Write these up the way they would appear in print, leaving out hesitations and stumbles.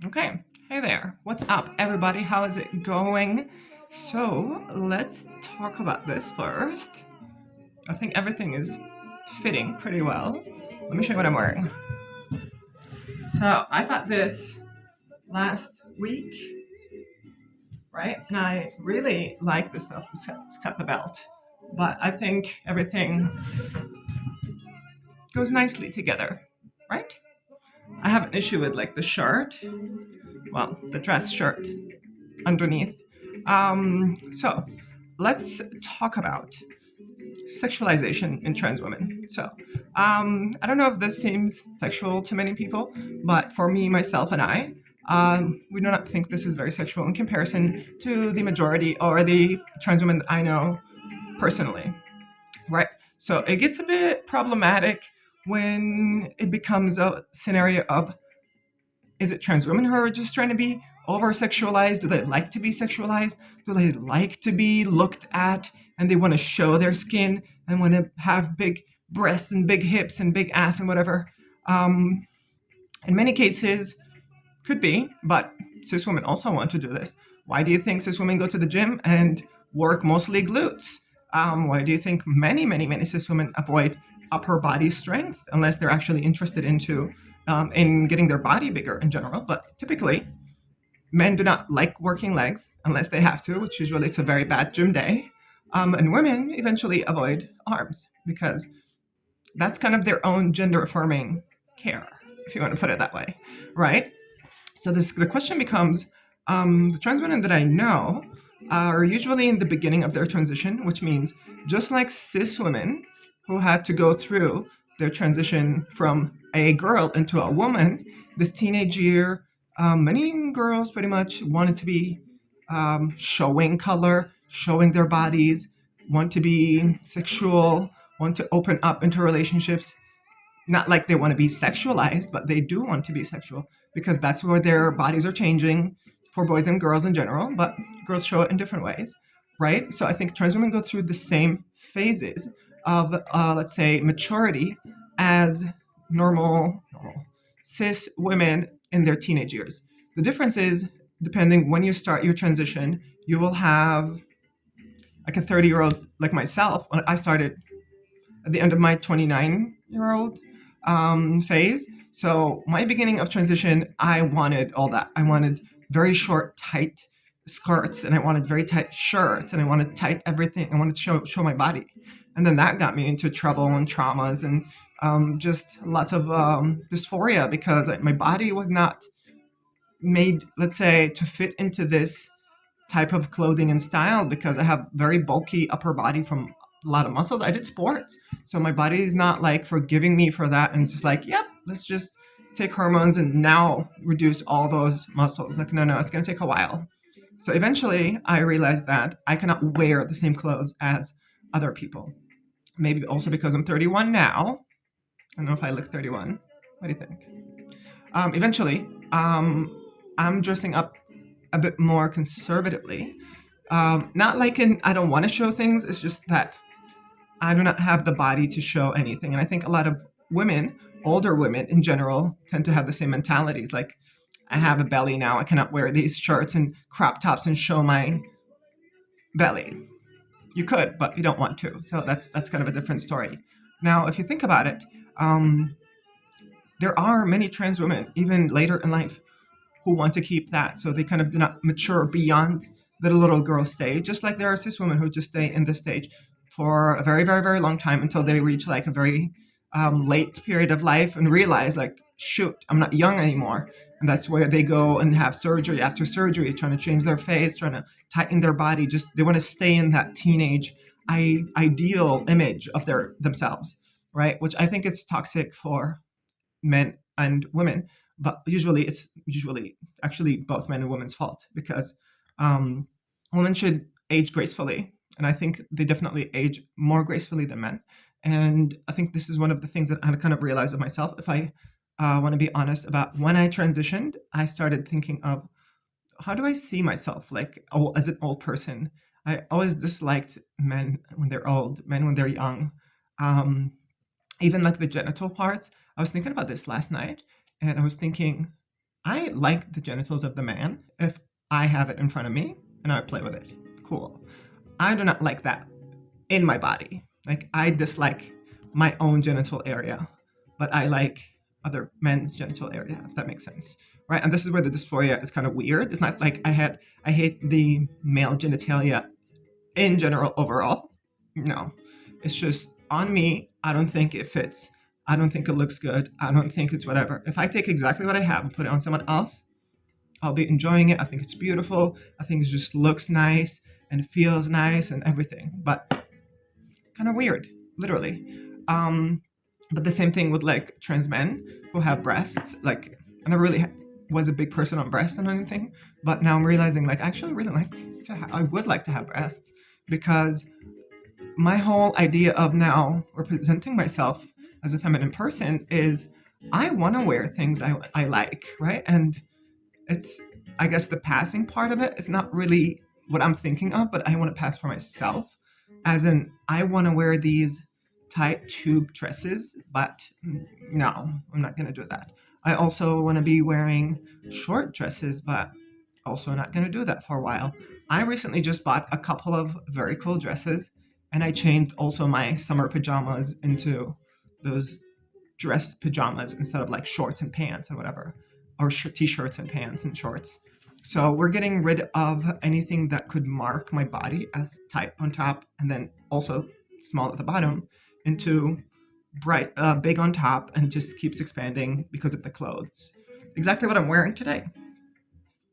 Okay, hey there. What's up, everybody? How is it going? So, let's talk about this first. I think everything is fitting pretty well. Let me show you what I'm wearing. So, I got this last week, right? And I really like this stuff, except the belt. But I think everything goes nicely together, right? I have an issue with like the shirt, well, the dress shirt underneath. So let's talk about sexualization in trans women. So, I don't know if this seems sexual to many people, but for me, myself, and I, we do not think this is very sexual in comparison to the majority or the trans women that I know personally, right? So it gets a bit problematic when it becomes a scenario of, is it trans women who are just trying to be over sexualized? Do they like to be sexualized? Do they like to be looked at and they want to show their skin and want to have big breasts and big hips and big ass and whatever? Um, in many cases, could be, but cis women also want to do this. Why do you think cis women go to the gym and work mostly glutes? Why do you think many cis women avoid upper body strength unless they're actually interested in getting their body bigger in general? But typically, men do not like working legs unless they have to, which usually it's a very bad gym day. And women eventually avoid arms because that's kind of their own gender affirming care, if you want to put it that way, right? So the question becomes, the trans women that I know are usually in the beginning of their transition, which means just like cis women who had to go through their transition from a girl into a woman, this teenage year, many girls pretty much wanted to be showing color, showing their bodies, want to be sexual, want to open up into relationships, not like they want to be sexualized, but they do want to be sexual because that's where their bodies are changing for boys and girls in general, but girls show it in different ways, right? So I think trans women go through the same phases of, let's say, maturity as normal cis women in their teenage years. The difference is, depending when you start your transition, you will have like a 30-year-old like myself. When I started at the end of my 29-year-old phase. So my beginning of transition, I wanted all that. I wanted very short, tight skirts, and I wanted very tight shirts, and I wanted tight everything. I wanted to show my body, and then that got me into trouble and traumas and just lots of dysphoria because my body was not made, let's say, to fit into this type of clothing and style because I have very bulky upper body from a lot of muscles. I did sports. So my body is not like forgiving me for that and just like, yep, let's just take hormones and now reduce all those muscles. Like, no, it's going to take a while. So eventually I realized that I cannot wear the same clothes as other people. Maybe also because I'm 31 now. I don't know if I look 31. What do you think? Eventually, I'm dressing up a bit more conservatively. Not like I don't want to show things, it's just that I do not have the body to show anything. And I think a lot of women, older women in general, tend to have the same mentalities. Like, I have a belly now, I cannot wear these shirts and crop tops and show my belly. You could, but you don't want to. So that's kind of a different story. Now, if you think about it, there are many trans women, even later in life, who want to keep that. So they kind of do not mature beyond the little girl stage, just like there are cis women who just stay in this stage for a very long time until they reach like a very late period of life and realize like, shoot, I'm not young anymore. And that's where they go and have surgery after surgery, trying to change their face, trying to tighten their body. Just they want to stay in that teenage ideal image of themselves, right? Which I think it's toxic for men and women, but it's usually actually both men and women's fault because women should age gracefully, and I think they definitely age more gracefully than men. And I think this is one of the things that I kind of realized of myself. If I want to be honest about when I transitioned, I started thinking of how do I see myself like as an old person. I always disliked men when they're old, men when they're young. Um, Even like the genital parts. I was thinking about this last night and I was thinking, I like the genitals of the man if I have it in front of me and I play with it. Cool. I do not like that in my body. Like, I dislike my own genital area, but I like other men's genital area, if that makes sense. Right? And this is where the dysphoria is kind of weird. It's not like I hate the male genitalia in general overall. No. It's just on me, I don't think it fits. I don't think it looks good. I don't think it's whatever. If I take exactly what I have and put it on someone else, I'll be enjoying it. I think it's beautiful. I think it just looks nice and feels nice and everything. But kind of weird, literally. Um, but the same thing with like trans men who have breasts. Like, I never really was a big person on breasts and anything, but now I'm realizing like I actually really like I would like to have breasts, because my whole idea of now representing myself as a feminine person is I want to wear things I like, right? And it's, I guess the passing part of it is not really what I'm thinking of, but I want to pass for myself. As in, I want to wear these tight tube dresses, but no, I'm not going to do that. I also want to be wearing short dresses, but also not going to do that for a while. I recently just bought a couple of very cool dresses, and I changed also my summer pajamas into those dress pajamas instead of like shorts and pants and whatever, or t-shirts and pants and shorts. So we're getting rid of anything that could mark my body as tight on top and then also small at the bottom, into bright, big on top, and just keeps expanding because of the clothes. Exactly what I'm wearing today,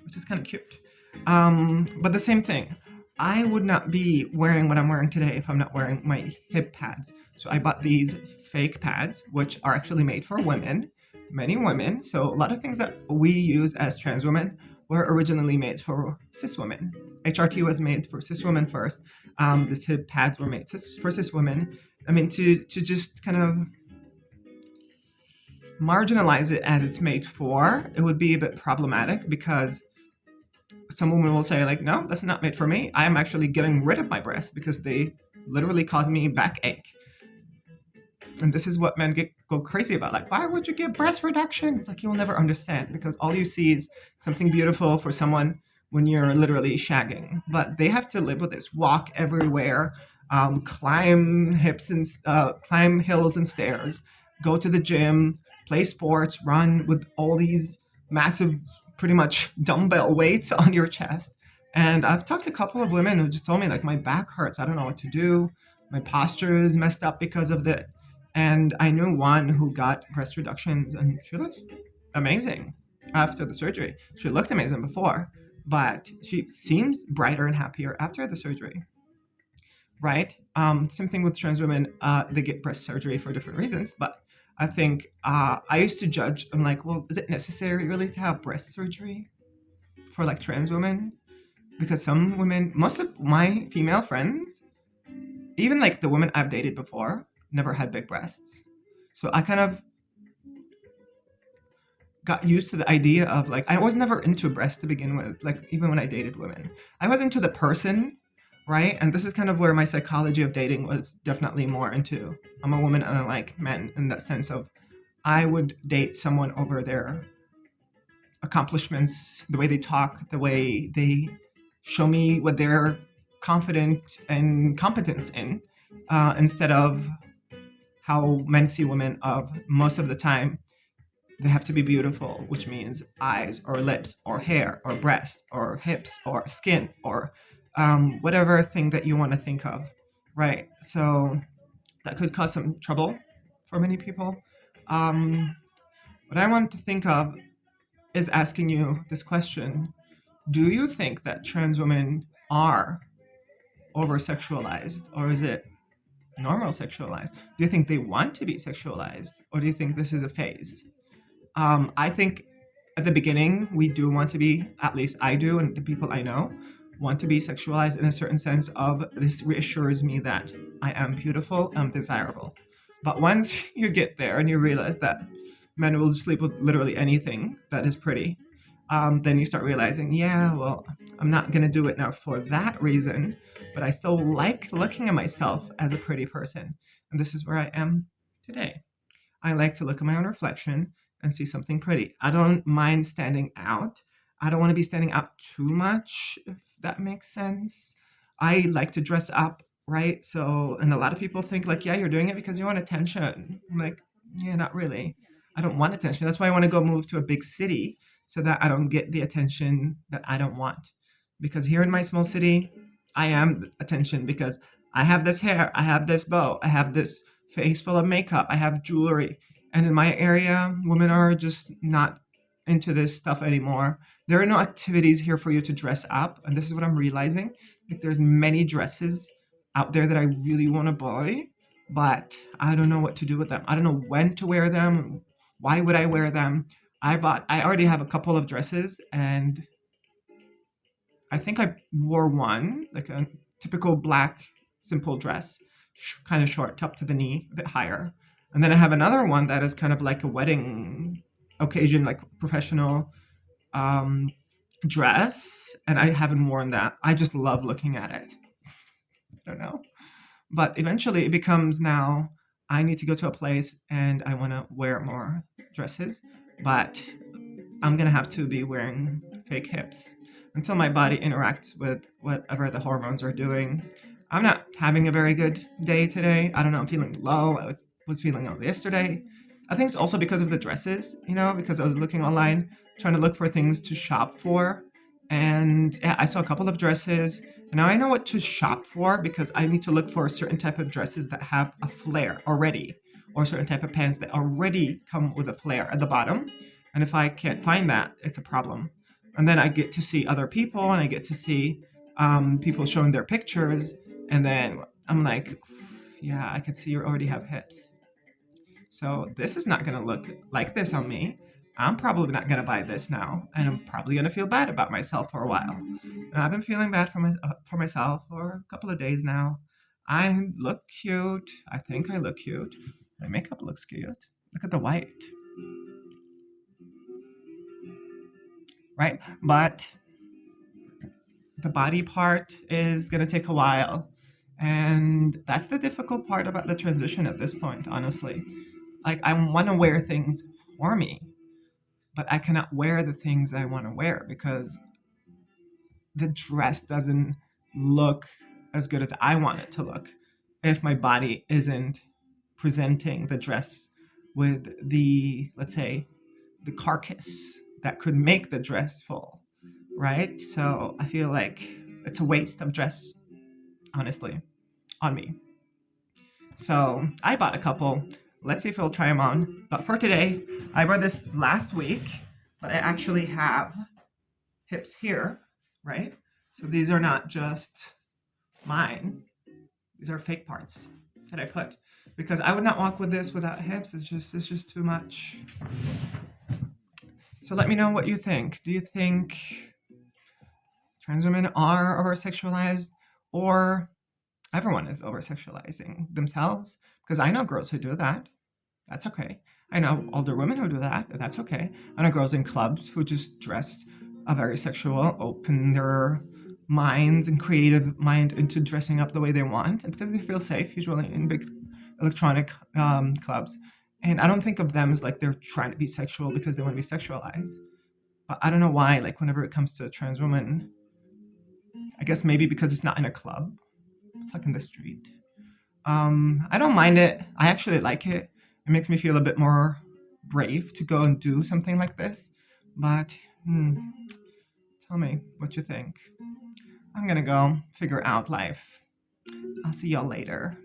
which is kind of cute. But the same thing, I would not be wearing what I'm wearing today if I'm not wearing my hip pads. So I bought these fake pads, which are actually made for women, many women. So a lot of things that we use as trans women were originally made for cis women. HRT was made for cis women first. These hip pads were made for cis women. I mean, to just kind of marginalize it as it's made for, it would be a bit problematic, because some women will say like, no, that's not made for me. I am actually getting rid of my breasts because they literally cause me backache. And this is what men go crazy about. Like, why would you get breast reduction? It's like, you'll never understand, because all you see is something beautiful for someone when you're literally shagging. But they have to live with this, walk everywhere, climb climb hills and stairs, go to the gym, play sports, run with all these massive, pretty much dumbbell weights on your chest. And I've talked to a couple of women who just told me like, my back hurts. I don't know what to do. My posture is messed up because of that. And I knew one who got breast reductions, and she looks amazing after the surgery. She looked amazing before, but she seems brighter and happier after the surgery. Right? Same thing with trans women. They get breast surgery for different reasons, but I think I used to judge. I'm like, well, is it necessary really to have breast surgery for like trans women? Because some women, most of my female friends, even like the women I've dated before, never had big breasts. So I kind of got used to the idea of like, I was never into breasts to begin with, like even when I dated women. I was into the person, right? And this is kind of where my psychology of dating was definitely more into. I'm a woman and I like men, in that sense of I would date someone over their accomplishments, the way they talk, the way they show me what they're confident and competence in, instead of how men see women of most of the time. They have to be beautiful, which means eyes or lips or hair or breasts or hips or skin or whatever thing that you want to think of, right? So that could cause some trouble for many people. What I want to think of is asking you this question. Do you think that trans women are over sexualized, or is it normal sexualized? Do you think they want to be sexualized, or do you think this is a phase? I think at the beginning, we do want to be, at least I do, and the people I know want to be sexualized in a certain sense of this reassures me that I am beautiful, I'm desirable. But once you get there and you realize that men will sleep with literally anything that is pretty, then you start realizing, yeah, well, I'm not going to do it now for that reason, but I still like looking at myself as a pretty person. And this is where I am today. I like to look at my own reflection and see something pretty. I don't mind standing out. I don't want to be standing out too much, if that makes sense. I like to dress up, right? So, and a lot of people think like, yeah, you're doing it because you want attention. I'm like, yeah, not really. I don't want attention. That's why I want to go move to a big city so that I don't get the attention that I don't want. Because here in my small city, I am attention because I have this hair, I have this bow, I have this face full of makeup, I have jewelry. And in my area, women are just not into this stuff anymore. There are no activities here for you to dress up. And this is what I'm realizing. Like there's many dresses out there that I really want to buy, but I don't know what to do with them. I don't know when to wear them. Why would I wear them? I already have a couple of dresses, and I think I wore one, like a typical black simple dress, kind of short, up to the knee, a bit higher. And then I have another one that is kind of like a wedding occasion, like professional um, dress. And I haven't worn that. I just love looking at it. I don't know. But eventually it becomes now I need to go to a place and I want to wear more dresses. But I'm gonna have to be wearing fake hips until my body interacts with whatever the hormones are doing. I'm not having a very good day today. I don't know. I'm feeling low. I was feeling low yesterday. I think it's also because of the dresses, because I was looking online, trying to look for things to shop for. And yeah, I saw a couple of dresses. And now I know what to shop for because I need to look for a certain type of dresses that have a flare already, or a certain type of pants that already come with a flare at the bottom. And if I can't find that, it's a problem. And then I get to see other people and I get to see people showing their pictures. And then I'm like, yeah, I can see you already have hips. So this is not going to look like this on me. I'm probably not going to buy this now. And I'm probably going to feel bad about myself for a while. And I've been feeling bad for myself for a couple of days now. I look cute. I think I look cute. My makeup looks cute. Look at the white. Right? But the body part is going to take a while. And that's the difficult part about the transition at this point, honestly. Like, I want to wear things for me, but I cannot wear the things I want to wear because the dress doesn't look as good as I want it to look if my body isn't presenting the dress with the, let's say, the carcass that could make the dress full, right? So I feel like it's a waste of dress, honestly, on me. So I bought a couple. Let's see if we'll try them on. But for today, I bought this last week, but I actually have hips here, right? So these are not just mine. These are fake parts that I put because I would not walk with this without hips. It's just too much. So let me know what you think. Do you think trans women are over-sexualized, or everyone is over-sexualizing themselves? Because I know girls who do that. That's okay. I know older women who do that. That's okay. I know girls in clubs who just dress very sexual, open their minds and creative mind into dressing up the way they want, and because they feel safe, usually in big electronic clubs. And I don't think of them as like they're trying to be sexual because they want to be sexualized. But I don't know why, like whenever it comes to a trans woman, I guess maybe because it's not in a club, it's like in the street. I don't mind it. I actually like it. It makes me feel a bit more brave to go and do something like this. But tell me what you think. I'm gonna go figure out life. I'll see y'all later.